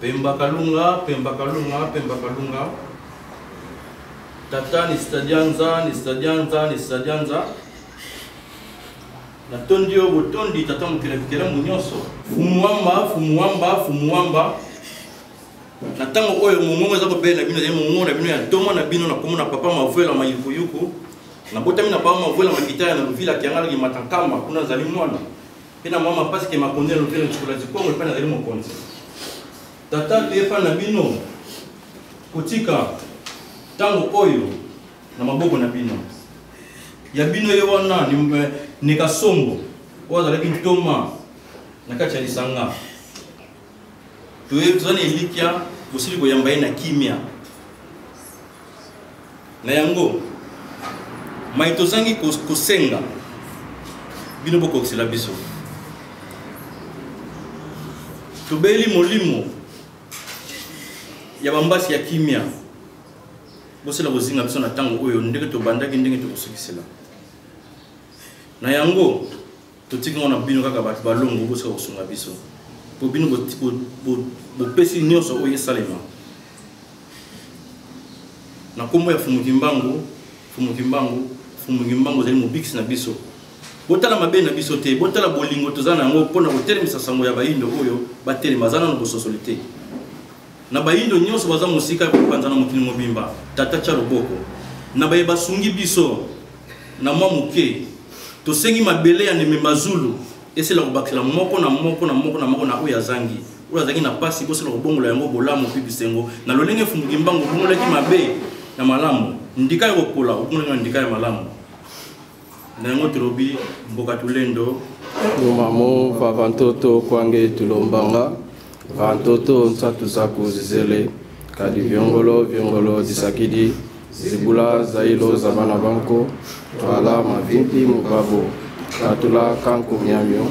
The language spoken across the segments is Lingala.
Pemba Kalunga, Pemba Kalunga, Pemba Kalunga. Tata ni stadianza, ni stadianza, ni stadianza. Na tondi o botondi tata mukira munyoso. Fumuamba, fumuamba, fumuamba. Na tango oyo mumongo za ko bela bino ya mumongo na bino ya toma na bino na komona papa mavela mayuko yuko. Na botami na papa mavela makitaya na vila kiangala ki matankama kuna zali mwana. Pena mama parce que makonde no tele chokolati kongo pena zali mokonzi. Tata tepa na bino kutika tango oyo na maboko na bino ya bino ye wana ni kasombo waza laki ntoma na kati ya lisanga tuwezane ilikia busili koyamba na kimia na yango maitozangi kosenga bino boko ksela biso tubeli molimo ya bambasi ya kimia bosela bozinga biso na tango oyo ndenge to bandaki ndenge to kosukisela na yango totiki ngona bino kaka bat balongo bosela kosunga biso po bino bo pesi nyonso oyo salema na kombo ya fumukimbangu zali mobiksi na biso botala mabe na biso te botala bolingo tozana yango pona kotelemisa sango ya baindo oyo batelema zana no bososolite na baindo nyonso baza musika ko panza na mokili mobimba tata cha loboko na baye basungi biso na mwa muke to sengi mabele ya neme mazulu esela ko bakela moko na oya zangi na pasi bosela ko bongola yango bolamu pibisengo na lolenge fumuki mbango bongola ki mabe na malamu ndika yo kola okunga ndika ya malamu na yango trobi mboka tulendo mamo vavantoto kwange tulombanga vantoto nsatu zaku zizele kadi viongolo disakidi zibula zailo zabana banko twala mavimpi mubabo katula kanko miamyo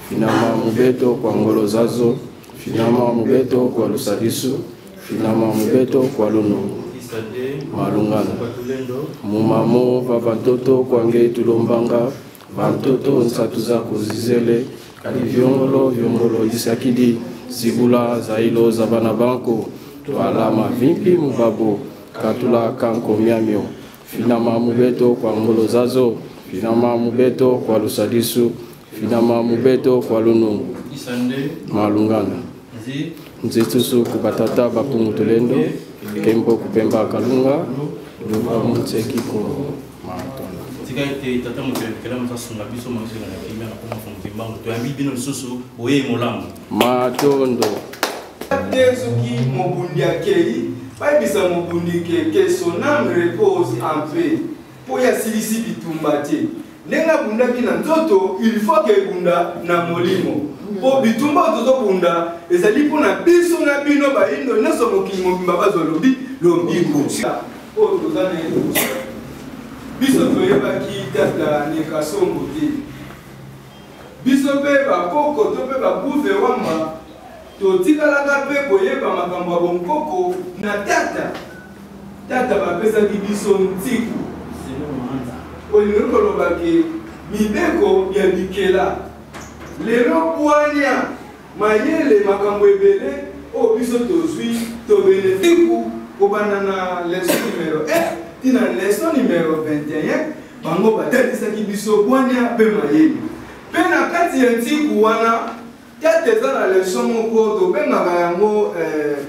finama mubeto kwa ngolo zazo finama mubeto kwa lusadisu finama mubeto kwa lunu malungana mumamo vavantoto kwange tulombanga vantoto nsatu zaku zizele kadi viongolo disakidi zibula zailo zabana banko twala mavimpi mubabo katula kanko miamyo finama mubeto kwa ngolo zazo finama mubeto kwa lusadisu finama mubeto kwa lunungu malungana nzitusu kubatata bapungu tulendo kembo kupemba kalunga luba mtseki ko matona tikaite tata mukela mtasunga biso mangela na kimia na koma fumzimbangu to yambi bino susu boye molamu matondo Tezuki mobundi akei baibisa mobundi ke son âme repose en paix po ya silisi bitumbate nenga bunda kina nzoto il faut que bunda na molimo po bitumba toto bunda ezali pona biso na bino baindo neso mokili mobimba bazolobi lombiko po tozana biso toyebaki tata ne kasombo te biso pe bakoko to pe babuve wamba totikalaka mpe koyeba makambo ya bonkoko na tata bapesaki biso ntiku olingi kolobaki mibeko ya bikela lelo bwania mayele makambo ebele oyo biso tozwi tobenetiku kobanda na leson numero 1 tina leson numero 21 bango batalisaki biso bwania mpe mayele mpe na kati ya ntiku wana tata eza na leson moko tobengaka yango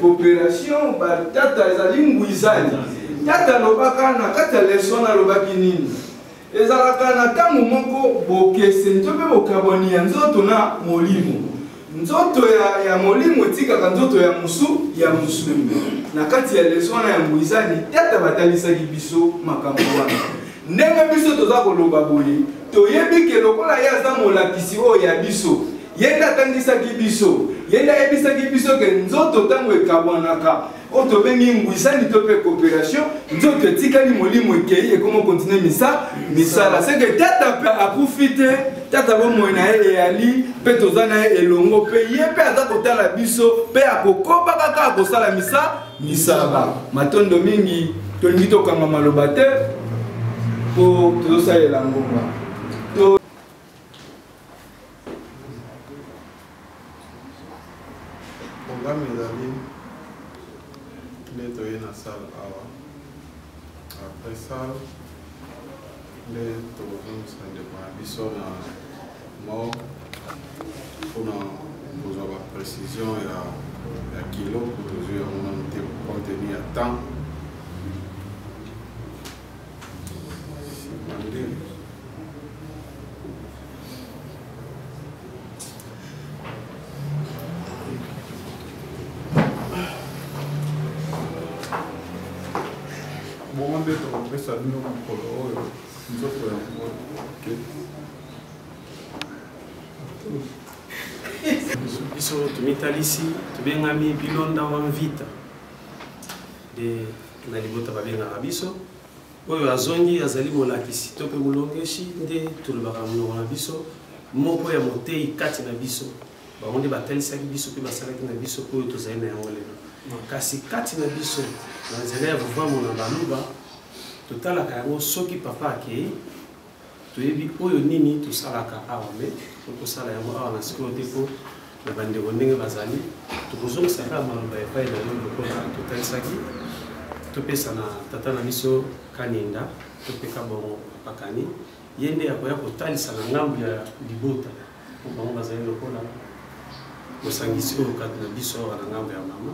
coopération batata ezali ngwizali tata alobaka na kati ya leson alobaki nini ezalaka na ntango moko bokeseni to mpe bokabwani ya nzoto na molimo nzoto ya molimo etikaka nzoto ya musulu na kati ya leson wana ya ngwizali tata batalisaki biso makambo wana ndenge biso toza koloba boye toyebi ke lokola ye aza molakisi oyo ya biso yenda tangisaki biso yenda yebisaki biso ke nzoto ntango ekabwanaka oyo tobengi ngwisani to mpe coopération nzoto etikali molimo ekei ekoma kontinue misala seke tata mpe akufi te tata bomoi na ye eyali mpe toza na ye elongo mpe ye mpe aza kotala biso mpe akokoba kaka akosala misala matondo mingi tolingi tokanga maloba te mpo tozosalela ngomba. programme ezali nde toye na salle awa après salle nde tokozongisa ndeko na biso na mort mpona kozwa baprécision ya kilo po tozwi yango nano te contenu ya temps bongo nde tokopesa bino mokolo oyo nzoto ya biso tumitalisi tobengami bilonda wa mvita de na libota babengaka biso oyo azongi azali molakisi to mpe molongeshi nde tolobaka monoko na biso moko ya motei kati na biso bango nde batalisaki biso mpe basalaki na biso oyo tozali na yango lelo kasi kati na biso na nzela ya kovamona baluba totalaka yango soki papa akei toyebi oyo nini tosalaka awa me tokosala yango awa na sikoyo te mpo na bandeko ndenge bazali tokozongisaka maloba epai na yo lokola totalisaki topesa na tata na biso kaninda topeka bongo pakani ye nde akoya kotalisa na ngambu ya libota po bango bazali lokola kosangisi oyo kati na biso awa na ngambu ya mama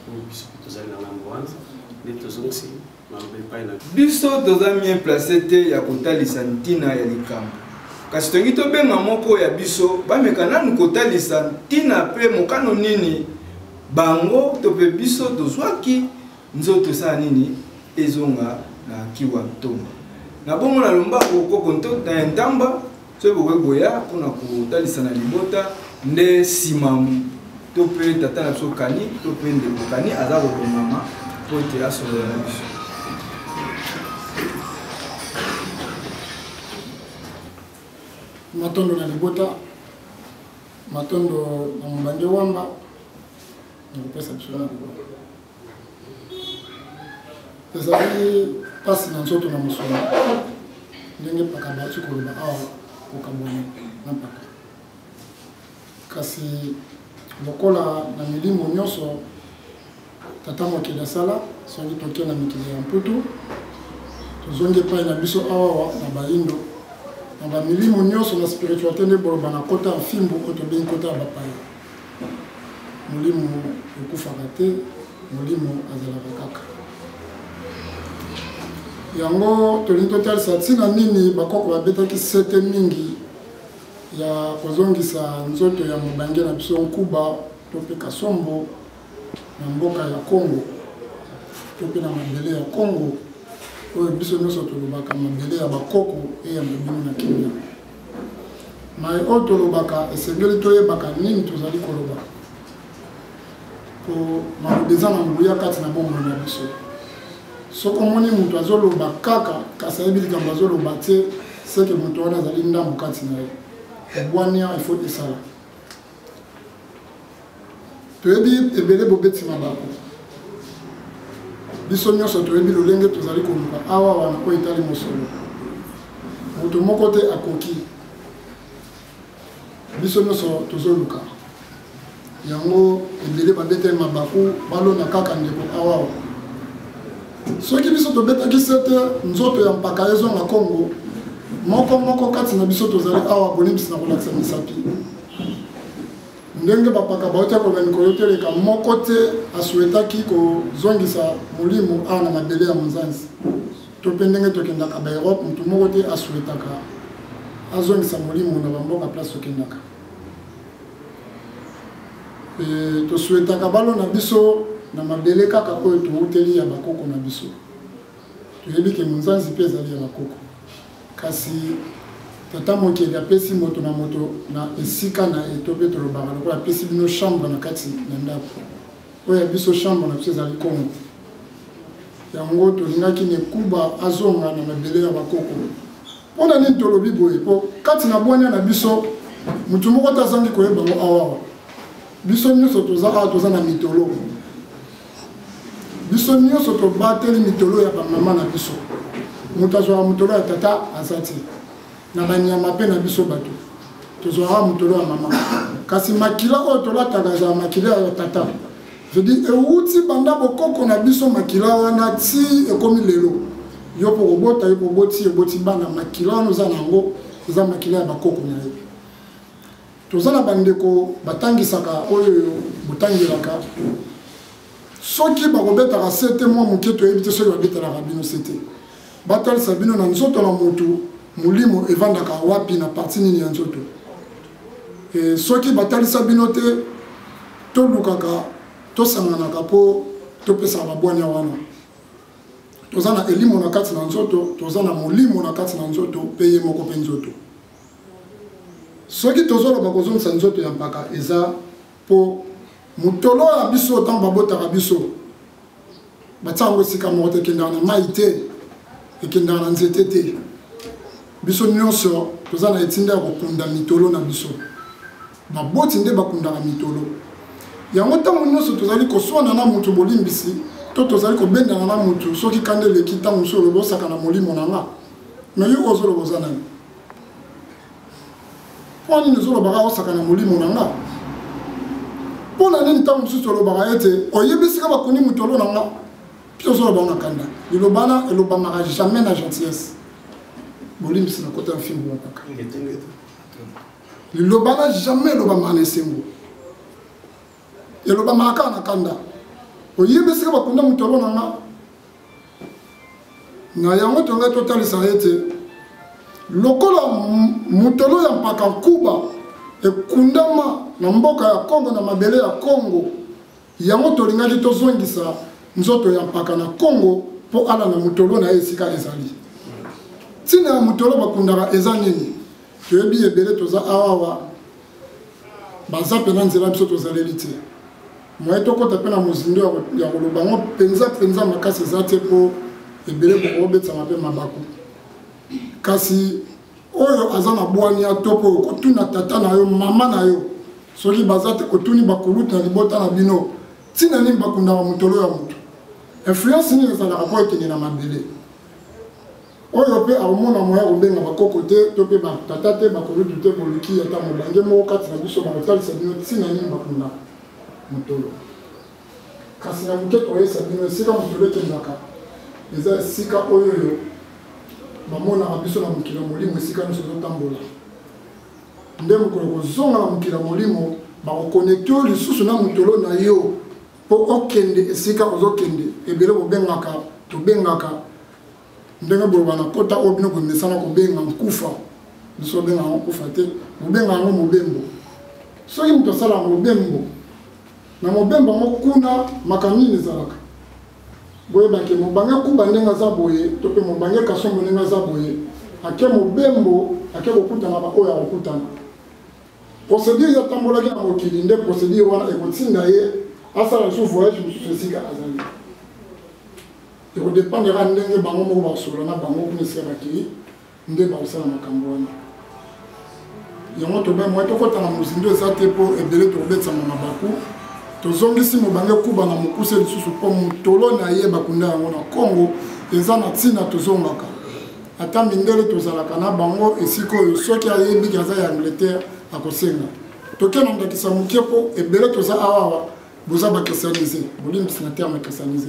oyo biso mpe tozali na ngambu wana nde tozongisi maloba epai na biso toza bien place te ya kotalisa ntina ya likambo kasi tongi tobenga moko ya biso bameka nanu kotalisa ntina mpe mokano nini bango to mpe biso tozwaki nzoto esala nini ezonga na kiwa ntomba na bongo na lombako koko na ntamba soki bokoboya mpona kotalisa na libota nde nsima to mpe tata na biso kani to mpe ndeko kani aza kobongama mpo ete asolola na biso matondo na libota matondo na mobange wamba nakopesa biso na libota ezali mpasi na nzoto na mosolo ndenge paka bati koloba awa kokabwana na paka kasi lokola na milimo nyonso tata mokili asala soki toke na mikili ya mputu tozongi epai na biso awa na baindo na bamilimo nyonso na spiritualité nde boloba na kota ya fimbu oyo tobengi kota ya bapaya molimo ekufaka te molimo azalaka kaka yango tolingi totalisa ntina nini bakoko babetaki sete mingi ya kozongisa nzoto ya mobange na biso nkuba to mpe kasombo na mboka ya Congo to mpe na mabele ya Congo oyo biso nyonso tolobaka mabele ya bakoko e ya mobimi na Kenya mai oyo tolobaka esengeli toyebaka nini tozali koloba po maloba eza na nguya kati na bomoi na biso soki omoni moto azoloba kaka kasi ayebi likambo azoloba te seke moto wana azali ndambo kati na ye ebwania ifo esala toyebi ebele bobeti mabako biso nyonso toyebi lolenge tozali koluka awa wana oyo etali mosolo moto moko te akoki biso nyonso tozoluka yango ebele babeteli mabaku balona kaka ndeko awa soki biso tobetaki sete nzoto ya mpaka ezonga Congo moko kati na biso tozali awa bonibisi na kolakisa misapi ndenge bapaka bauti koloba mikolo teleka moko te asuetaki kozongisa molimo awa na mabele ya monzanzi to mpe ndenge tokendaka baerope motu moko te asuetaka azongisa molimo na bamboka place tokendaka tosuetaka balo na biso na mabele kaka oyo touteli ya bakoko na biso toyebi ke monzanzi mpe ezali ya bakoko kasi tata mokeli apesi moto na esika na eto mpe tolobaka lokola apesi bino chambre na kati na ndako oyo ya biso chambre na biso ezali Congo yango tolingaki nekuba azonga na mabele ya bakoko mpona nini tolobi boye po kati na bwania na biso motu moko te azangi koyeba ngo awawa biso nyonso toza awa toza na mitolo biso nyonso tobateli mitolo ya bamama na biso moto azwaka mitolo ya tata aza te na banyama mpe na biso bato tozwaka mutolo ya mama kasi makila oyo tolataka eza makila ya tata je dis euti banda bokoko na biso makila wana ti ekomi lelo yo po kobota yo koboti eboti bana makila wana oza nango eza makila ya bakoko na ye toza na bandeko batangisaka oyo botangelaka soki bakobetaka sete mwa moke toyebi te soki babetelaka bino sete batalisa bino na nzoto na motu molimo evandaka wapi na parti nini ya nzoto soki batalisa bino te tolukaka tosanganaka mpo topesaka babwania wana toza na elimo na kati na nzoto toza na molimo na kati na nzoto mpe ye moko mpe nzoto soki tozoloba kozongisa nzoto ya mpaka eza mpo mutolo ya biso ntango babotaka biso batia yango esika moko te ekendaka na mai te ekendaka na nzete te biso nyonso toza na etinda ya kokunda mitolo na biso baboti nde bakundaka mitolo yango ntango nyonso tozali koswana na motu bolimbisi to tozali kobendana na motu soki kanda eleki ntango mosu olobi osaka na molimo na nga me yo ozoloba oza nani mpo nini ozolobaka osaka na molimo na nga mpo na nini ntango mosusu olobaka ete oyebisika bakuni mitolo na nga mpe ozoloba na kanda lilobana elobamaka jamais na gentillesse bolimbisi na kota ya fimbu wapaka lilobana jamais elobamaka na esengo elobamaka kaka na kanda oyebisika bakunda mitolo na nga na yango tongai totalisa ete lokola mutolo ya mpaka nkuba ekundama na mboka ya Kongo na mabele ya Kongo yango tolingaki tozongisa nzoto ya mpaka na Kongo po ala na mutolo na esika ezali tina ya mutolo bakundaka eza nini toyebi ebele toza awawa baza pena nzela biso tozaleli te moye tokota mpe na mozindo ya koloba ngo mpenza makasi eza te po ebele bokobetsama mpe mabaku kasi oyo aza na bwani atopo kotuna tata na yo mama na yo soki baza te kotuni bakuluta na libota na bino tina nini bakundaka mutolo ya mutu influence nini ezalaka po ekende na mabele oyo mpe akomona moya kobenga bakoko te to mpe batata te bakolutu te koluki ata mobange moko kati na biso bakotalisa bino tina nini bakundaka mutolo kasi na moke toyesa bino esika mutolo ekendaka eza esika oyo bamonaka biso na mokili ya molimo esika nyonso ezotambola nde mokolo kozonga na mokili ya molimo bakokonekte oyo lisusu na mutolo na yo mpo okende esika ozokende ebele tobengaka ndenge boloba na kota oyo bino komesana kobenga nkufa biso obenga yango nkufa te bobenga yango mobembo soki moto asalaka mobembo na mobembo yango kuna makamini ezalaka boyebake mobange kuba ndenge aza boye to mpe mobange kasombo ndenge aza boye ake mobembo ake kokutana baoyo akokutana procédure yatambolaki na mokili nde procédure wana ekotinda ye asala lisusu voyage mosusu esika azali ekodépendera ndenge bango moko bakosola na bango kuna esika bakili nde bakosala makambo wana yango tobe moye tokota na mozindo eza te mpo ebele tokobetsama mabaku tozongisi mobange kuba na mokuse lisusu mpo mutolo na ye bakunda yango na Kongo eza na ntina tozongaka ata mindele tozalaka na bango esika oyo soki ayebiki aza ya Angleterre akosenga toke na ndakisa moke mpo ebele toza awawa boza bakristianize bolimbisi na terme kristianize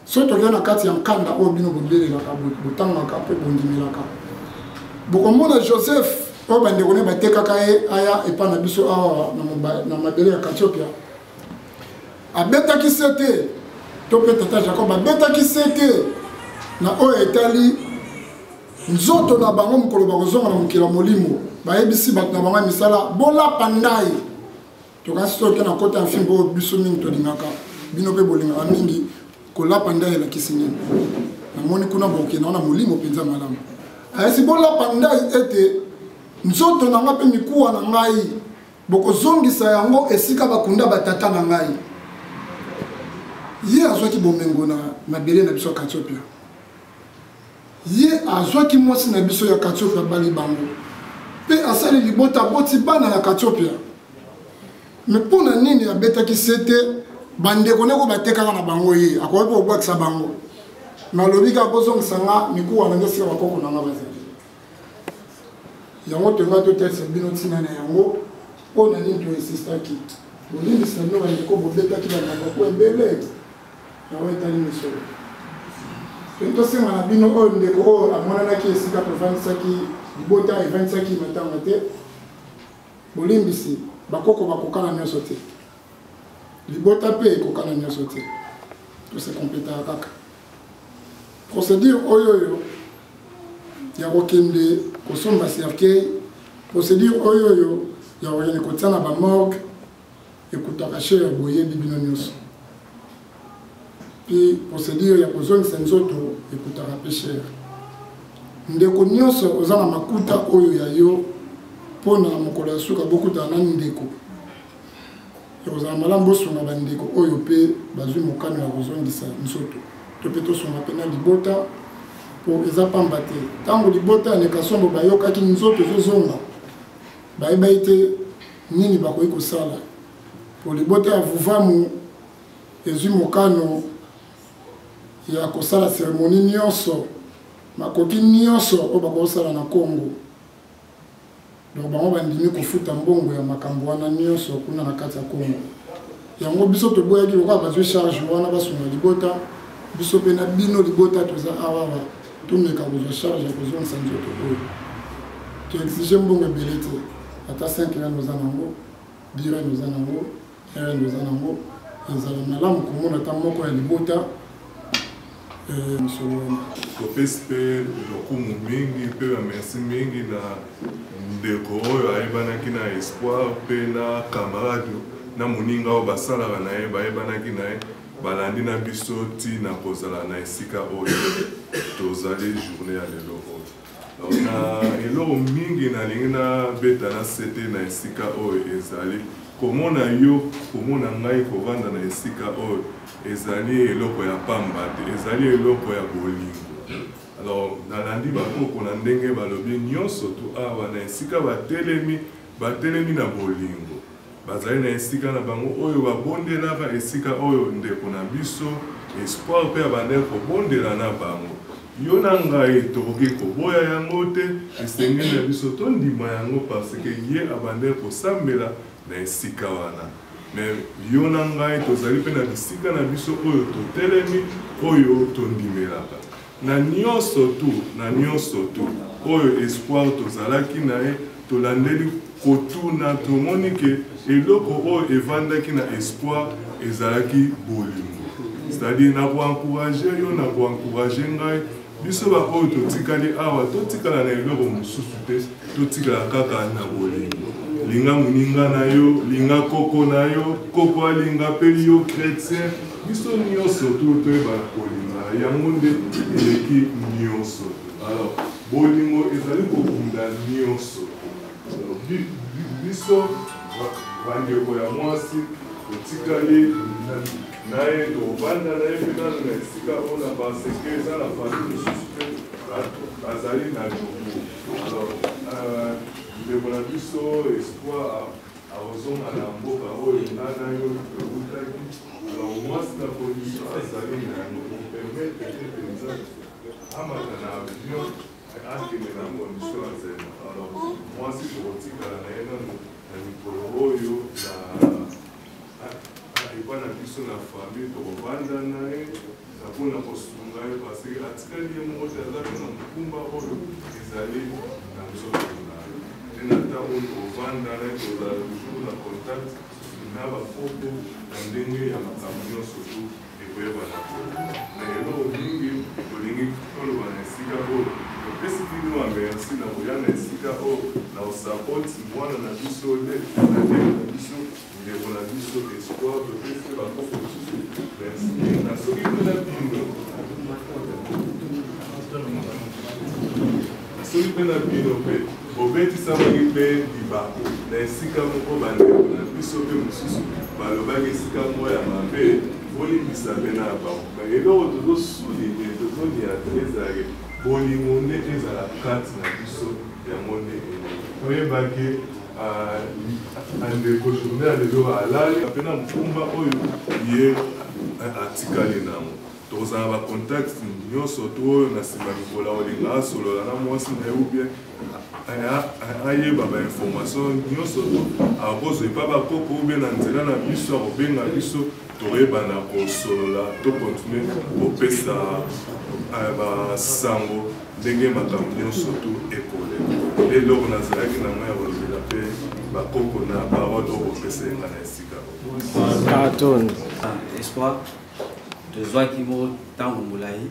soki tokei na kati ya nkanda oyo bino bobelelaka botangaka mpe bondimelaka bokomona Joseph oyo bandeko ne batekaka ye aya epa na biso awa na mabele ya Ethiopia abetaki sete to mpe tata Jacob abetaki sete na oyo etali nzoto na bango mokolo bakozonga na mokili ya molimo bayebisi bato na bango ya misala bolapa ndai tokasi toke na kota ya fimbo oyo biso mingi tolingaka bino mpe bolingaka mingi kolapa ndai elakisi nini namoni kuna bokenda na molimo mpenza malamu ayesi bolapa ndai ete nzoto na nga mpe mikuwa na ngai bokozongisa yango esika bakunda batata na ngai ye azwaki bomengo na mabele na biso ya Ethiopia ye azwaki mwasi na biso ya Ethiopia bali bango mpe asali libota boti bana ya Ethiopia me mpona nini abetaki sete bandeko ndeko batekaka na bango ye akoki mpe kobwakisa bango nalobi kaka kozongisa nga mikuwa na ngai esika bakoko na nga bazali yango tonga totalisa bino ntina na yango mpo na nini toinsistaki bolimbisa bino bandeko bobetaki bamaboko ebele yango etali misolo tosenga na bino oyo ndeko oyo amonanaki esika tovandisaki libota evandisaki matanga te bolimbisi bakoko bakokana nyonso te libota mpe ekokana nyonso te tose kompletaka kaka procédure oyo ya kokende kosomba cercueil procédure oyo ya kokende kotia na bamorgue ekutaka chere ya boyebi bino nyonso puis procédure ya kozongisa nzoto ekutaka mpe chere ndeko nyonso oza na makuta oyo ya yo mpo na mokolo ya suka bokutana nani ndeko ekozala malamu bosunga bandeko oyo mpe bazwi mokano ya kozongisa nzoto to mpe tosunga mpena libota mpo eza pamba te ntango libota ya nekasombo bayokaki nzoto ezozonga bayeba ete nini bakoki kosala mpo libota ya vuvamu ezwi mokano ya kosala cérémonie nyonso makoki nyonso oyo bakosala na Congo donc bango bandimi kofuta mbongo ya makambo wana nyonso kuna na kati ya Congo yango biso toboyaki lokola bazwi charge wana basunga libota biso mpe na bino libota toza awawa tomeka kozwa charge ya kozongisa nzoto oyo toexige mbongo ebele te ata 5 rand oza nango 10 rand oza nango 1 rand oza nango ezala malamu komona ata moko ya libota topesi mpe lokumu mingi mpe bamerci mingi na ndeko oyo ayebanaki na espoir mpe na camarade na moninga oyo basalaka na ye bayebanaki na ye balandi na biso ntina kozala na esika oyo tozali journée ya lelo oyo na eloko mingi nalingi nabeta na sete na esika oyo ezali komona yo komona ngai kovanda na esika oyo ezali eloko ya pamba te ezali eloko ya bolingo alors nalandi bakoko na ndenge balobi nyonso tu awa na esika batelemi na bolingo bazali na esika na bango oyo babondelaka esika oyo ndeko na biso espoir mpe ya bandeko kobondela na bango yo na ngai tokoki koboya yango te esengeli na biso tondima yango parce que ye abandeli kosambela na esika wana mais yo na ngai tozali mpe na bisika na biso oyo totelemi oyo tondimelaka na nyonso tu oyo espoir tozalaki na ye tolandeli kotuna tomoni ke eloko oyo evandaki na espoir ezalaki bolingo c'est-à-dire na koencourage yo na koencourage ngai biso baoyo totikali awa totikala na eloko mosusu te totikala kaka na bolingo linga moninga na yo linga koko na yo koko alinga mpe yo chrétien biso nyonso toyebana kolinga yango nde eleki nyonso alors bolingo ezali kokunda nyonso biso bandeko ya mwasi totikali na ye tovanda na ye mpe nano na esika oyo na baseke eza na famille mosusu mpe azali na jobu alors ndeko na biso espoir akozonga na mboka oyo nga na yo eutaki alors mwasi na condition azali na yango permettre te mpenza amata na avion akende na condition azali alors mwasi tokotikala na ye nano na mikolo oyo epa na biso na famille tokovanda na ye na mpona kosunga ye parce que atikali ye moko te aza mpe na mokumba oyo ezali na nzoto na ye te na ntango tovanda na ye tozala toujours na contact na bakoko na ndenge ya makambo nyonso tu ekoyebana na eloko mingi tolingi toloba na esika oyo topesi bino ya merci na koya na esika oyo na osapoti mwana na biso nde na ndenge na biso ndeko na biso espoir topesi bakoko mosusu merci na soki mpena bino soki mpe na bino mpe obetisamaki mpe libako na esika moko bandeko na biso mpe mosusu balobaki esika moko ya mabe bolimbisa mpe na bango eloko tozosuline tozonia te ezalaki bolingo nde ezala kati na biso yango nde toyebaki andeko journée ya lelo alali mpena mokumba oyo ye atikali nango tozala ba contact nyonso to oyo na nsima mikolo olinga asolola na mwasi na ye ou bien ayeba ba information nyonso to akozwa epa bakoko ou bien na nzela na biso akobenga biso toyebana kosolola to continue kopesa basango ndenge makambo nyonso to ekole eloko nazalaki na ngai ya kolobela mpe bakoko na parole oyo kopesa yenga na esika Atondo. Espoir tozwaki mo ntango molai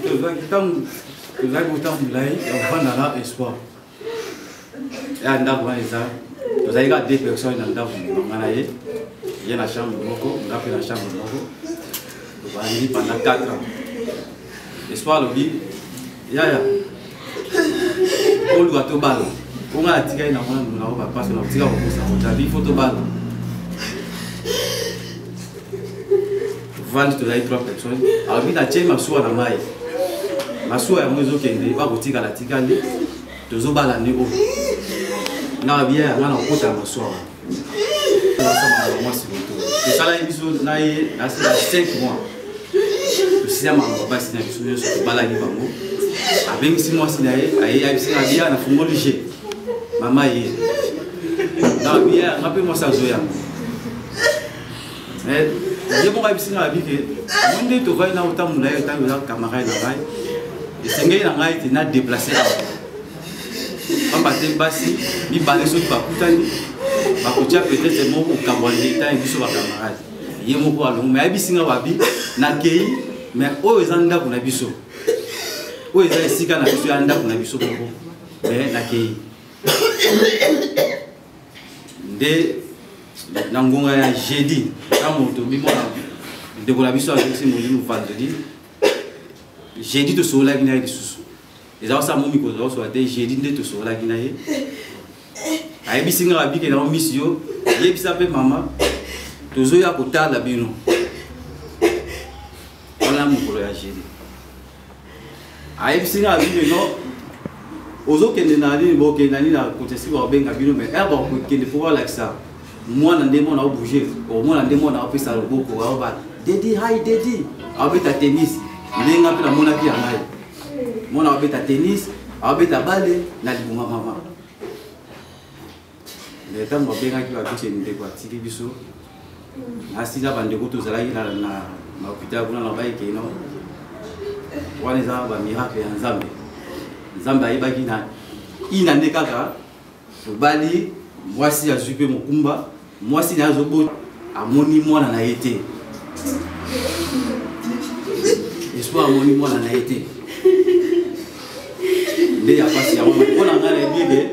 tozwaki ntango molai ovanda na espoir ya ndako wana eza tozali ka 2 personnes na ndako monga na ye ye na chambre moko nga mpe na chambre moko tobandi pendant 4 ans espoir alobi yaya oluka tobala onga atikali na mwana nao parce na kotika kokosa kotabi fo tobala vandi tozali 3 personnes alobi natie masuwa na mai masuwa yango ezokende bakotikala tikali tozobala nde oyo nga bia yanga na kokota masuwa wana tosala biso na ye na 5 mois tosila makambo basi na biso nyonso tobalaki bango abengisi mwasi na ye ayebisinga bia na fungoli je mama ye na bia yanga mpe mwasi azoyanga ye moko ayebisinga abike monde tovai na otambola ye ntango eza camarade na ngai esengeli na ngai te na déplace awa pamba te basi mibale soki bakutani bakotia peut-être moko okambwa leta biso bakamarade ye moko alongo me ayebisinga babi nakei me oyo eza ndako na biso oyo eza esika na biso ya ndako na biso moko me nakei nde na ngonga ya jeudi ka moto bimona ndeko na biso azosi molimo vendredi jeudi tosololaki na ye lisusu eza osa momi kozala osola te jeudi nde tosololaki na ye ayebisinga babike na omisi yo yebisa mpe mama tozoya kotala bino wana mokolo ya jeudi ayebisinga babino no ozokende na nini bokende nani na kotesi babenga bino me ere bakokende mpo balakisa mwana nde mwana obouge omwana nde mwana opesa loboko aoba dedi hai dedi aobeta tennis ndenga mpe namonaki ya ngai mwana aobeta tennis aobeta bale na libunga mama ntango babengaki babike ndeko atiki biso asila bandeko tozalaki na hôpital kuna na bayekeno wana eza bamiracle ya nzambe nzambe ayebaki na ina nde kaka tobali mwasi azwi mpe mokumba mwasi na azobota amoni mwana na ye te espoir amoni mwana na ye te nde ya pasi yango mpona ngai nayebi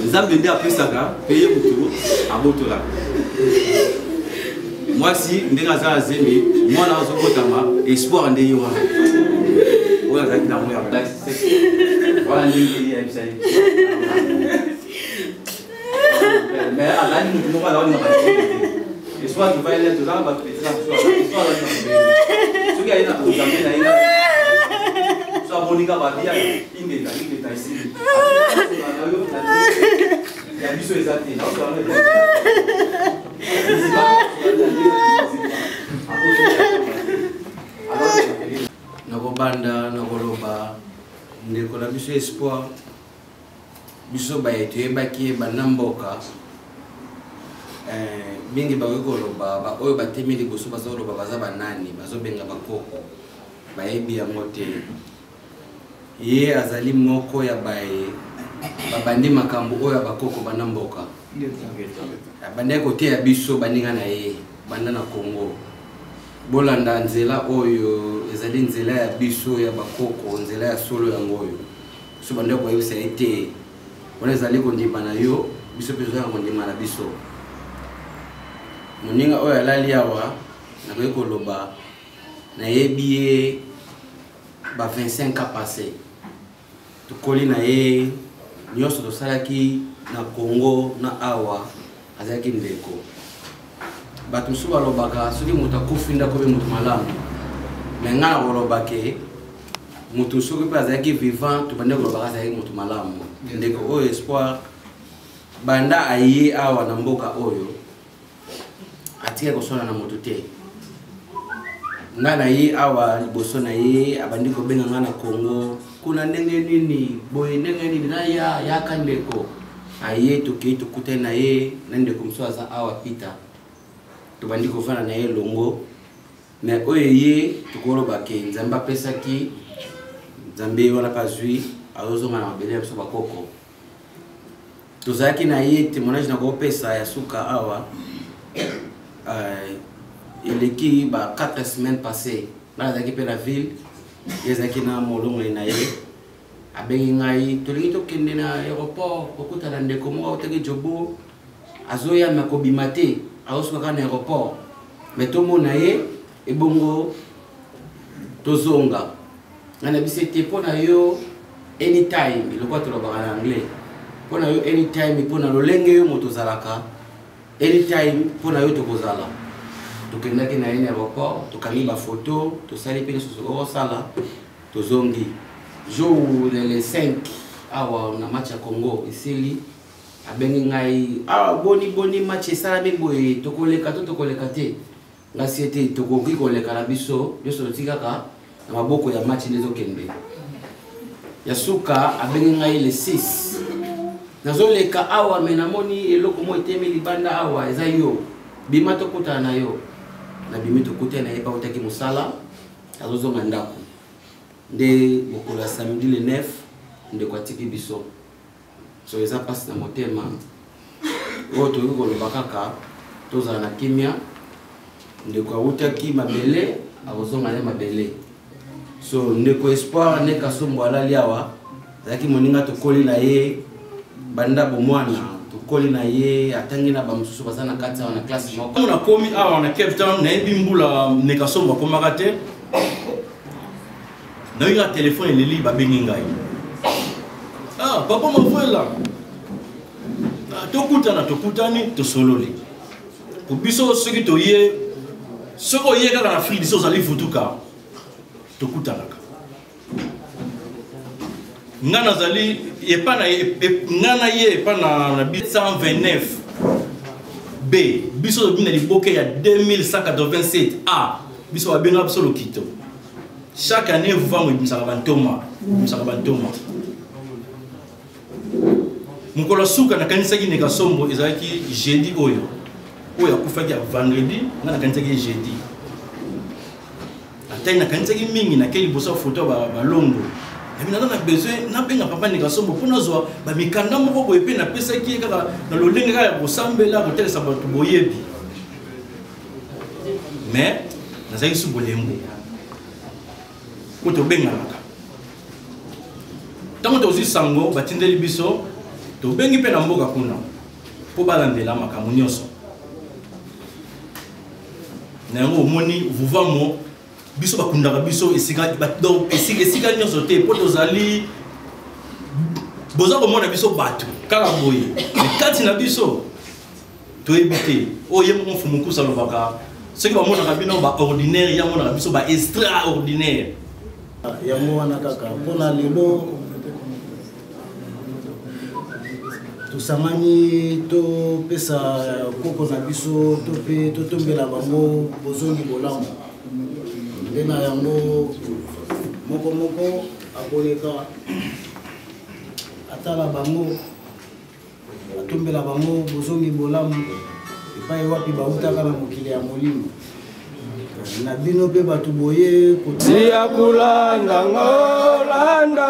nzambe nde apesaka mpe ye motu abotola mwasi ndenge aza azembi mwana azobotama espoir nde ye wana oyo azalaki na ngo ya wana ndenge yayebisa ye mais azali motu moko azali na espoir tovaele tozala bato petela soki aye na konzambe na ye so amonika babia ingeta esili ya biso eza te nakobanda nakoloba ndeko na biso espoir biso baye toyebaki ye bana mboka mingi bakoki koloba oyo batemi liboso bazoloba baza banani bazobenga bakoko bayebi yango te ye azali moko ya baye babandi makambo oyo ya bakoko bana mboka abandaki koteya biso baninga na ye banda na Congo bolanda nzela oyo ezali nzela ya biso ya bakoko nzela ya solo yango oyo so bandaki koyebisa ye te wana ezali kondima na yo biso mpe tozoya kondima na biso moninga oyo alali awa nakoki koloba nayebi ye ba 25 ans passé tukoli na ye nyonso tosalaki na Congo na awa azalaki ndeko bato mosusu balobaka soki moto akufi ndako mpe moto malamu me ngai nakolobake moto soki mpe azalaki vivant tobandi kolobaka azalaki moto malamu ndeko oyo espoir banda aye awa na mboka oyo atika kosala na moto te nga na ye awa liboso na ye abandi kobenga nga na Congo kuna ndenge nini boye ndenge nini na yaka ndeko aye tokei tokutani na ye na ndeko mosusu aza awa Peter tobandi kofanda na ye longo me oyo ye tokolobake nzambe apesaki nzambe wana pazwi azozonga na mabele ya biso bakoko tozalaki na ye témoignage na kopesa ya suka awa eleki ba 4 semaines passées na azalaki mpe na ville ezalaki na molongo na ye abengi ngai tolingi tokende na aéroport kokutana ndeko moko oteki jobo azoyama kobima te azosukaka na aéroport me tomona ye ebongo tozonga ngana bise te mpona yo anytime ilokwa tolobaka na anglais mpona yo anytime mpona lolenge yo moto ozalaka anytime mpona yo tokozala tokendaki na ye na aéroport tokangi bafoto tosali mpe nyonso okosala tozongi jour le 5 awa na match ya Congo esili abengi ngai awa boni match esalami boye tokoleka to tokoleka te ngasi ete tokoki koleka na biso nyonso totikaka na maboko ya match nezokende ya suka abengi ngai le 6 nazoleka awa me namoni eloko mo etemi libanda awa eza yo bima tokutana na yo na bimi tokutana na ye bautaki mosala azozonga ndako nde mokolo ya samedi le 9 ndeko atiki biso so eza mpasi na motema oyo toyoki koloba kaka tozala na kimia ndeko autaki mabele akozonga ne mabele so ndeko espoir nde kasombo alali awa azalaki moninga tokoli na ye banda bomwana tokoli na ye atangi na bamosusu baza na kati awa na klase moko nakomi awa na Cape Town nayebi mbula nekasombo akomaka te nayoka telefone eleli babengi ngai papa mavuela tokutani tosololi po biso soki toye soki oye kaka na Afrique biso ozali futuka tokutanaka nga nazali nga na ye epa na 129 B biso tobina liboke ya 2187 A biso babenga biso lokito chaque année vuvamo ebimisaka bantoma mokolo suka nakanisaki nekasombo ezalaki jeudi oyo akufaki ya vendredi nga nakanisaki jeudi atai nakanisaki mingi nakei liboso ya foto balongo naza na besoin nabenga papa nekasombo mpo nazwa bamikanda moko boye mpe napesaki kaka na lolenge kaka ya kosambela kotelesa bato boyebi mais nazalaki su bolembo po tobenganaka ntango tozwi sango batindeli biso tobengi mpe na mboka kuna mpo balandela makambo nyonso na yango omoni vuvamo biso bakundaka biso esika nyonso te mpo tozali boza komona biso bato kaka boye kati na biso toyebi te oyo ye moko mfumukusa alobaka soki bamonaka bino baordinaire ya monaka biso baextraordinaire yango wana kaka mpona lelo tosangani topesa koko na biso to mpe totombela bango bozongi bolamu nde na yango moko akoleka atala bango atombela bango bozongi bolamu epai wapi bautaka na mokili ya molimo na bino mpe bato boye siya kulanda ngolanda